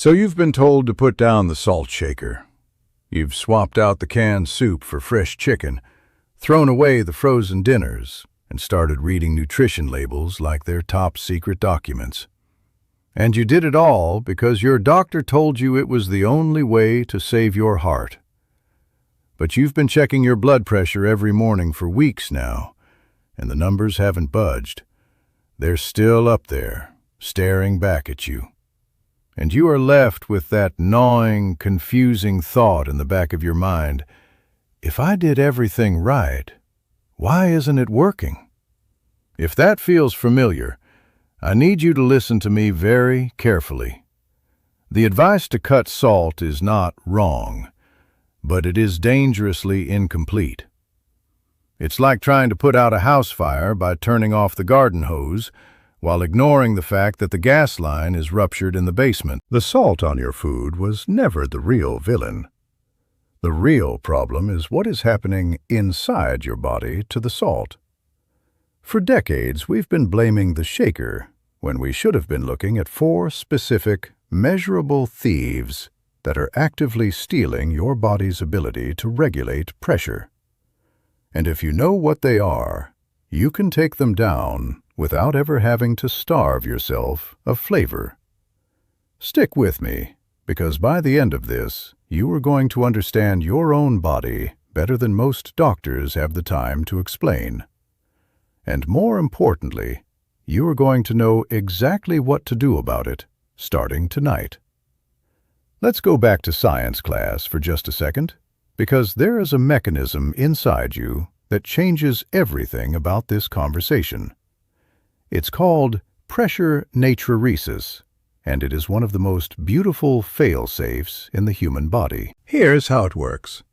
So you've been told to put down the salt shaker. You've swapped out the canned soup for fresh chicken, thrown away the frozen dinners, and started reading nutrition labels like they're top secret documents. And you did it all because your doctor told you it was the only way to save your heart. But you've been checking your blood pressure every morning for weeks now, and the numbers haven't budged. They're still up there, staring back at you. And you are left with that gnawing, confusing thought in the back of your mind. If I did everything right, why isn't it working? If that feels familiar, I need you to listen to me very carefully. The advice to cut salt is not wrong, but it is dangerously incomplete. It's like trying to put out a house fire by turning off the garden hose while ignoring the fact that the gas line is ruptured in the basement. The salt on your food was never the real villain. The real problem is what is happening inside your body to the salt. For decades, we've been blaming the shaker when we should have been looking at 4 specific, measurable thieves that are actively stealing your body's ability to regulate pressure. And if you know what they are, you can take them down without ever having to starve yourself of flavor. Stick with me, because by the end of this, you are going to understand your own body better than most doctors have the time to explain. And more importantly, you are going to know exactly what to do about it, starting tonight. Let's go back to science class for just a second, because there is a mechanism inside you that changes everything about this conversation. It's called pressure natriuresis, and it is one of the most beautiful fail-safes in the human body. Here's how it works.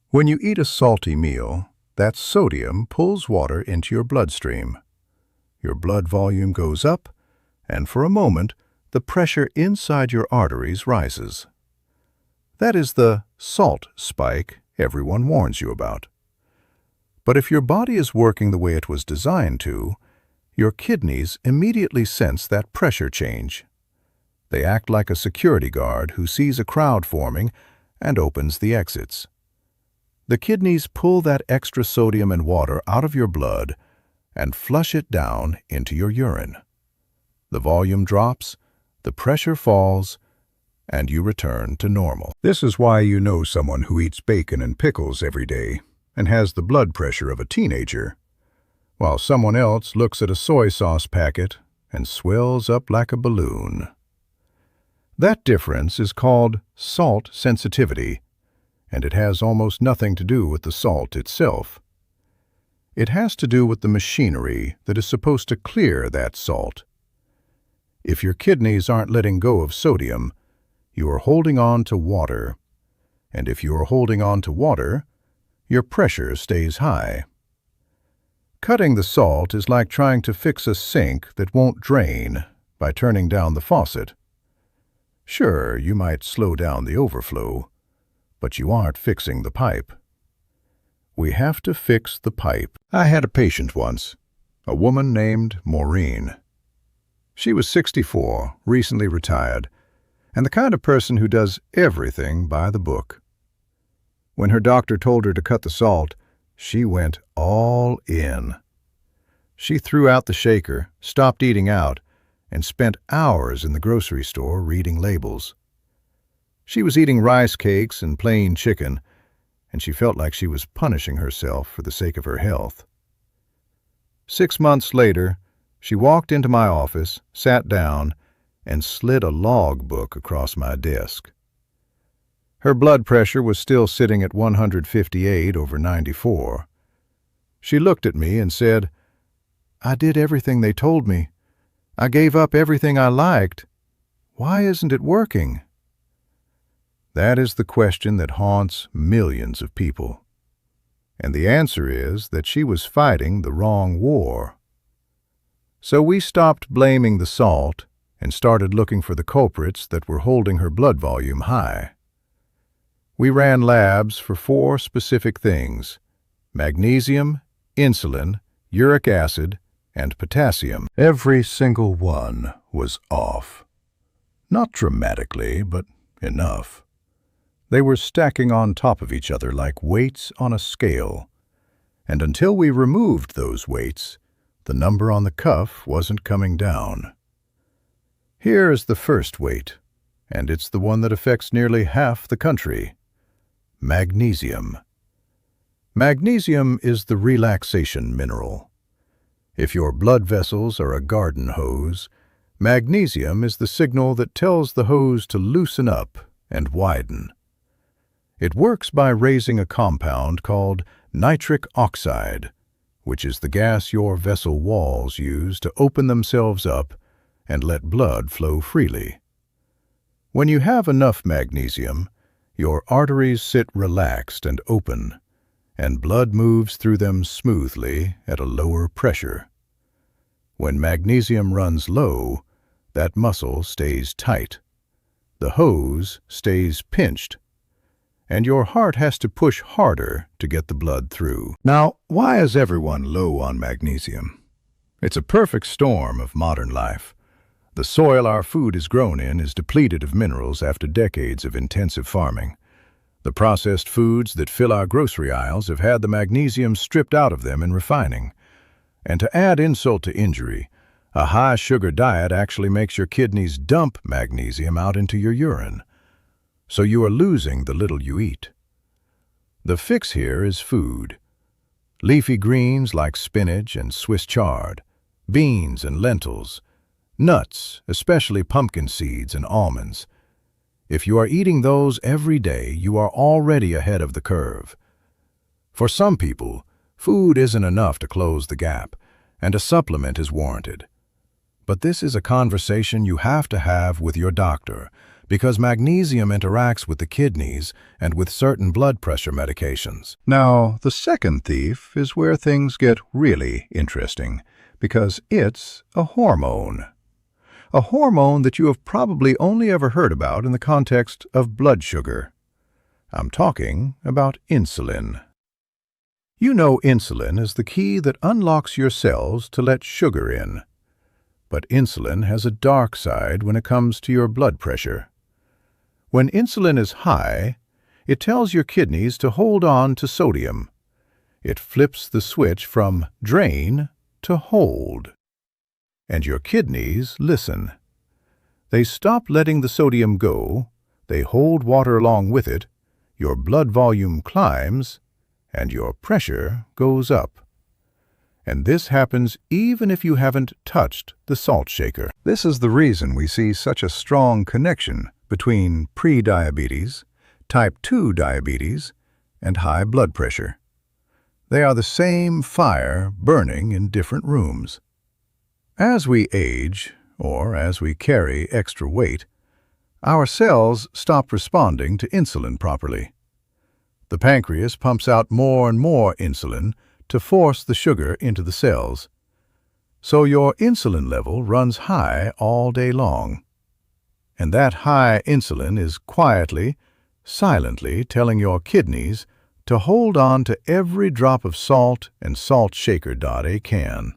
When you eat a salty meal, that sodium pulls water into your bloodstream. Your blood volume goes up, and for a moment, the pressure inside your arteries rises. That is the salt spike everyone warns you about. But if your body is working the way it was designed to, your kidneys immediately sense that pressure change. They act like a security guard who sees a crowd forming and opens the exits. The kidneys pull that extra sodium and water out of your blood and flush it down into your urine. The volume drops, the pressure falls, and you return to normal. This is why you know someone who eats bacon and pickles every day and has the blood pressure of a teenager, while someone else looks at a soy sauce packet and swells up like a balloon. That difference is called salt sensitivity, and it has almost nothing to do with the salt itself. It has to do with the machinery that is supposed to clear that salt. If your kidneys aren't letting go of sodium, you are holding on to water, and if you are holding on to water, your pressure stays high. Cutting the salt is like trying to fix a sink that won't drain by turning down the faucet. Sure, you might slow down the overflow, but you aren't fixing the pipe. We have to fix the pipe. I had a patient once, a woman named Maureen. She was 64, recently retired, and the kind of person who does everything by the book. When her doctor told her to cut the salt, she went all in. She threw out the shaker, stopped eating out, and spent hours in the grocery store reading labels. She was eating rice cakes and plain chicken, and she felt like she was punishing herself for the sake of her health. 6 months later, she walked into my office, sat down, and slid a log book across my desk. Her blood pressure was still sitting at 158/94. She looked at me and said, "I did everything they told me. I gave up everything I liked. Why isn't it working?" That is the question that haunts millions of people. And the answer is that she was fighting the wrong war. So we stopped blaming the salt and started looking for the culprits that were holding her blood volume high. We ran labs for 4 specific things: magnesium, insulin, uric acid, and potassium. Every single one was off. Not dramatically, but enough. They were stacking on top of each other like weights on a scale. And until we removed those weights, the number on the cuff wasn't coming down. Here is the first weight, and it's the one that affects nearly half the country. Magnesium. Magnesium is the relaxation mineral. If your blood vessels are a garden hose, magnesium is the signal that tells the hose to loosen up and widen. It works by raising a compound called nitric oxide, which is the gas your vessel walls use to open themselves up and let blood flow freely. When you have enough magnesium, your arteries sit relaxed and open, and blood moves through them smoothly at a lower pressure. When magnesium runs low, that muscle stays tight. The hose stays pinched, and your heart has to push harder to get the blood through. Now, why is everyone low on magnesium? It's a perfect storm of modern life. The soil our food is grown in is depleted of minerals after decades of intensive farming. The processed foods that fill our grocery aisles have had the magnesium stripped out of them in refining. And to add insult to injury, a high-sugar diet actually makes your kidneys dump magnesium out into your urine. So you are losing the little you eat. The fix here is food. Leafy greens like spinach and Swiss chard, beans and lentils, nuts, especially pumpkin seeds and almonds. If you are eating those every day, you are already ahead of the curve. For some people, food isn't enough to close the gap, and a supplement is warranted. But this is a conversation you have to have with your doctor, because magnesium interacts with the kidneys and with certain blood pressure medications. Now, the second thief is where things get really interesting, because it's a hormone. A hormone that you have probably only ever heard about in the context of blood sugar. I'm talking about insulin. You know insulin is the key that unlocks your cells to let sugar in. But insulin has a dark side when it comes to your blood pressure. When insulin is high, it tells your kidneys to hold on to sodium. It flips the switch from drain to hold. And your kidneys listen. They stop letting the sodium go, they hold water along with it, your blood volume climbs, and your pressure goes up. And this happens even if you haven't touched the salt shaker. This is the reason we see such a strong connection between pre-diabetes, type 2 diabetes, and high blood pressure. They are the same fire burning in different rooms. As we age, or as we carry extra weight, our cells stop responding to insulin properly. The pancreas pumps out more and more insulin to force the sugar into the cells. So your insulin level runs high all day long. And that high insulin is quietly, silently telling your kidneys to hold on to every drop of salt and salt shaker dot they can.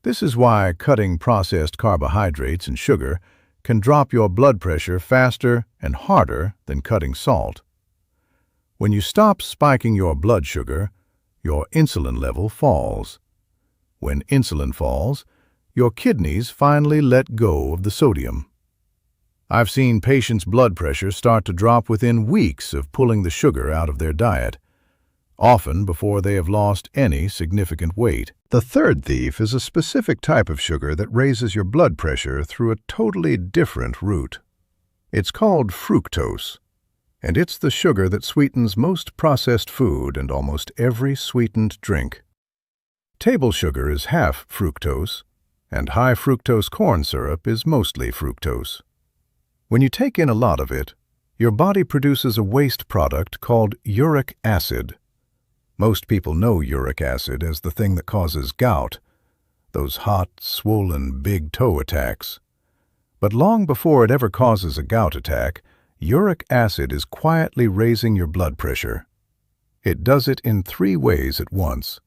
This is why cutting processed carbohydrates and sugar can drop your blood pressure faster and harder than cutting salt. When you stop spiking your blood sugar, your insulin level falls. When insulin falls, your kidneys finally let go of the sodium. I've seen patients' blood pressure start to drop within weeks of pulling the sugar out of their diet, often before they have lost any significant weight. The third thief is a specific type of sugar that raises your blood pressure through a totally different route. It's called fructose, and it's the sugar that sweetens most processed food and almost every sweetened drink. Table sugar is half fructose, and high fructose corn syrup is mostly fructose. When you take in a lot of it, your body produces a waste product called uric acid. Most people know uric acid as the thing that causes gout, those hot, swollen, big toe attacks. But long before it ever causes a gout attack, uric acid is quietly raising your blood pressure. It does it in 3 ways at once.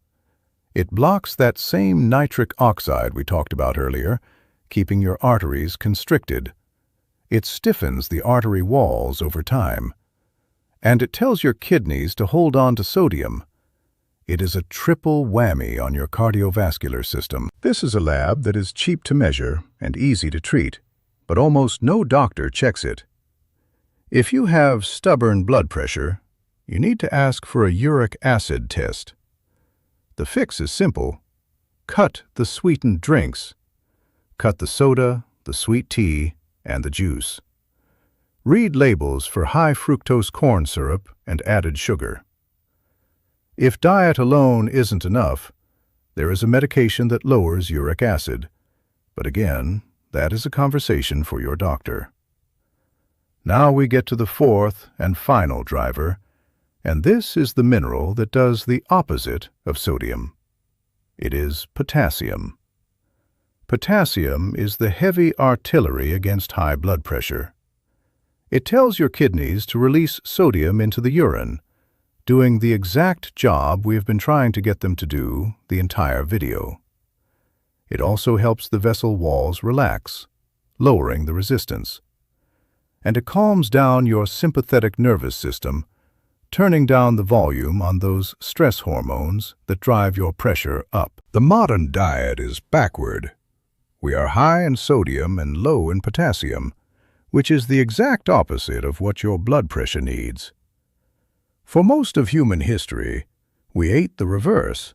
It blocks that same nitric oxide we talked about earlier, keeping your arteries constricted. It stiffens the artery walls over time. And it tells your kidneys to hold on to sodium. It is a triple whammy on your cardiovascular system. This is a lab that is cheap to measure and easy to treat, but almost no doctor checks it. If you have stubborn blood pressure, you need to ask for a uric acid test. The fix is simple. Cut the sweetened drinks. Cut the soda, the sweet tea, and the juice. Read labels for high fructose corn syrup and added sugar. If diet alone isn't enough, there is a medication that lowers uric acid. But again, that is a conversation for your doctor. Now we get to the fourth and final driver, and this is the mineral that does the opposite of sodium. It is potassium. Potassium is the heavy artillery against high blood pressure. It tells your kidneys to release sodium into the urine, doing the exact job we have been trying to get them to do the entire video. It also helps the vessel walls relax, lowering the resistance. And it calms down your sympathetic nervous system, turning down the volume on those stress hormones that drive your pressure up. The modern diet is backward. We are high in sodium and low in potassium, which is the exact opposite of what your blood pressure needs. For most of human history, we ate the reverse.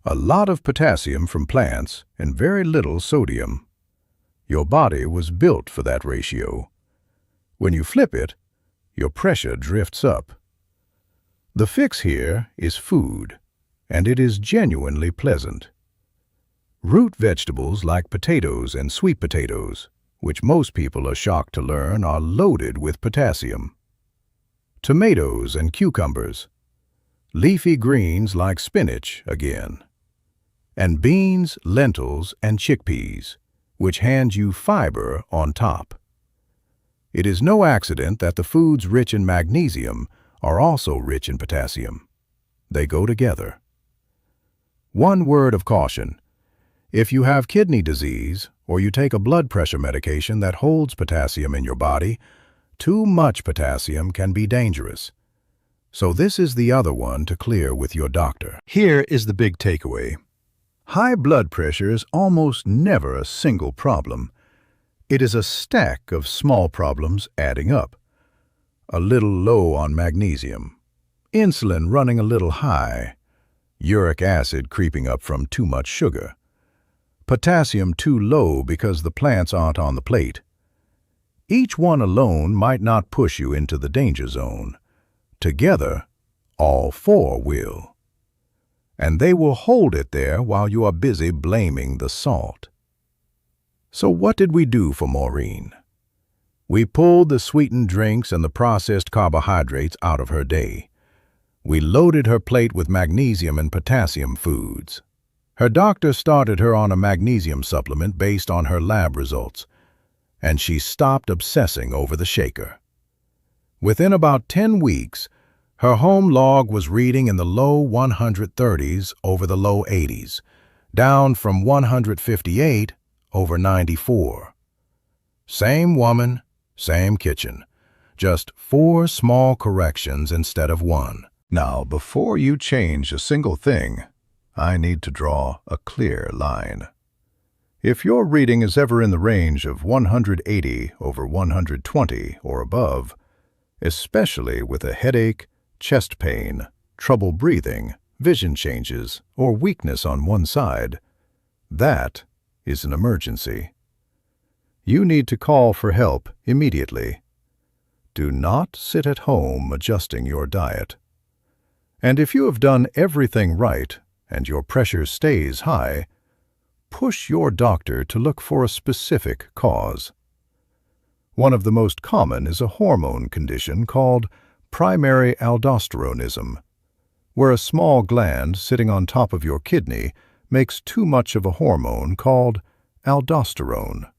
A lot of potassium from plants and very little sodium. Your body was built for that ratio. When you flip it, your pressure drifts up. The fix here is food, and it is genuinely pleasant. Root vegetables like potatoes and sweet potatoes, which most people are shocked to learn are loaded with potassium. Tomatoes and cucumbers. Leafy greens like spinach again. And beans, lentils, and chickpeas, which hand you fiber on top. It is no accident that the foods rich in magnesium are also rich in potassium. They go together. One word of caution. If you have kidney disease or you take a blood pressure medication that holds potassium in your body, too much potassium can be dangerous. So this is the other one to clear with your doctor. Here is the big takeaway. High blood pressure is almost never a single problem. It is a stack of small problems adding up. A little low on magnesium, insulin running a little high, uric acid creeping up from too much sugar, potassium too low because the plants aren't on the plate. Each one alone might not push you into the danger zone. Together, all four will. And they will hold it there while you are busy blaming the salt. So what did we do for Maureen? We pulled the sweetened drinks and the processed carbohydrates out of her day. We loaded her plate with magnesium and potassium foods. Her doctor started her on a magnesium supplement based on her lab results, and she stopped obsessing over the shaker. Within about 10 weeks, her home log was reading in the low 130s over the low 80s, down from 158 over 94. Same woman, same kitchen, just 4 small corrections instead of 1. Now, before you change a single thing, I need to draw a clear line. If your reading is ever in the range of 180 over 120 or above, especially with a headache, chest pain, trouble breathing, vision changes, or weakness on one side, that is an emergency. You need to call for help immediately. Do not sit at home adjusting your diet. And if you have done everything right and your pressure stays high, push your doctor to look for a specific cause. One of the most common is a hormone condition called primary aldosteronism, where a small gland sitting on top of your kidney makes too much of a hormone called aldosterone.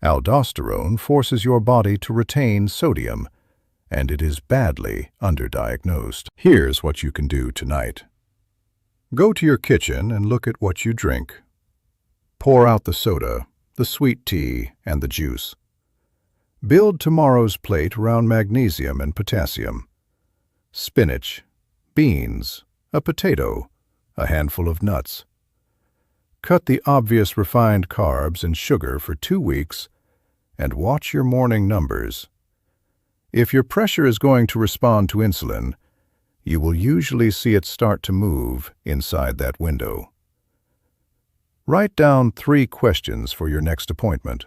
Aldosterone forces your body to retain sodium, and it is badly underdiagnosed. Here's what you can do tonight. Go to your kitchen and look at what you drink. Pour out the soda, the sweet tea, and the juice. Build tomorrow's plate around magnesium and potassium. Spinach, beans, a potato, a handful of nuts. Cut the obvious refined carbs and sugar for 2 weeks and watch your morning numbers. If your pressure is going to respond to insulin, you will usually see it start to move inside that window. Write down 3 questions for your next appointment.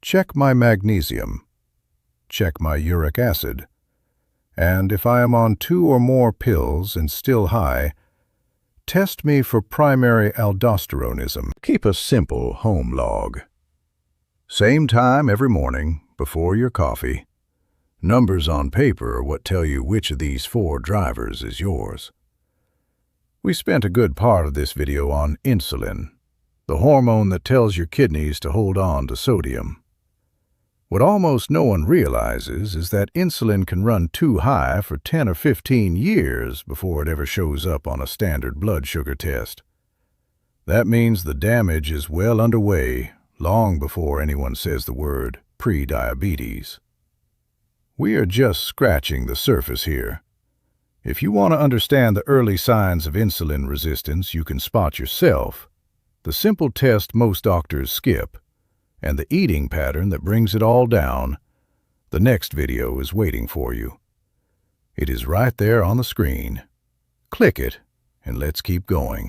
Check my magnesium. Check my uric acid. And if I am on 2 or more pills and still high, test me for primary aldosteronism. Keep a simple home log. Same time every morning, before your coffee. Numbers on paper are what tell you which of these 4 drivers is yours. We spent a good part of this video on insulin, the hormone that tells your kidneys to hold on to sodium. What almost no one realizes is that insulin can run too high for 10 or 15 years before it ever shows up on a standard blood sugar test. That means the damage is well underway long before anyone says the word pre-diabetes. We are just scratching the surface here. If you want to understand the early signs of insulin resistance you can spot yourself, the simple test most doctors skip, and the eating pattern that brings it all down, the next video is waiting for you. It is right there on the screen. Click it, and let's keep going.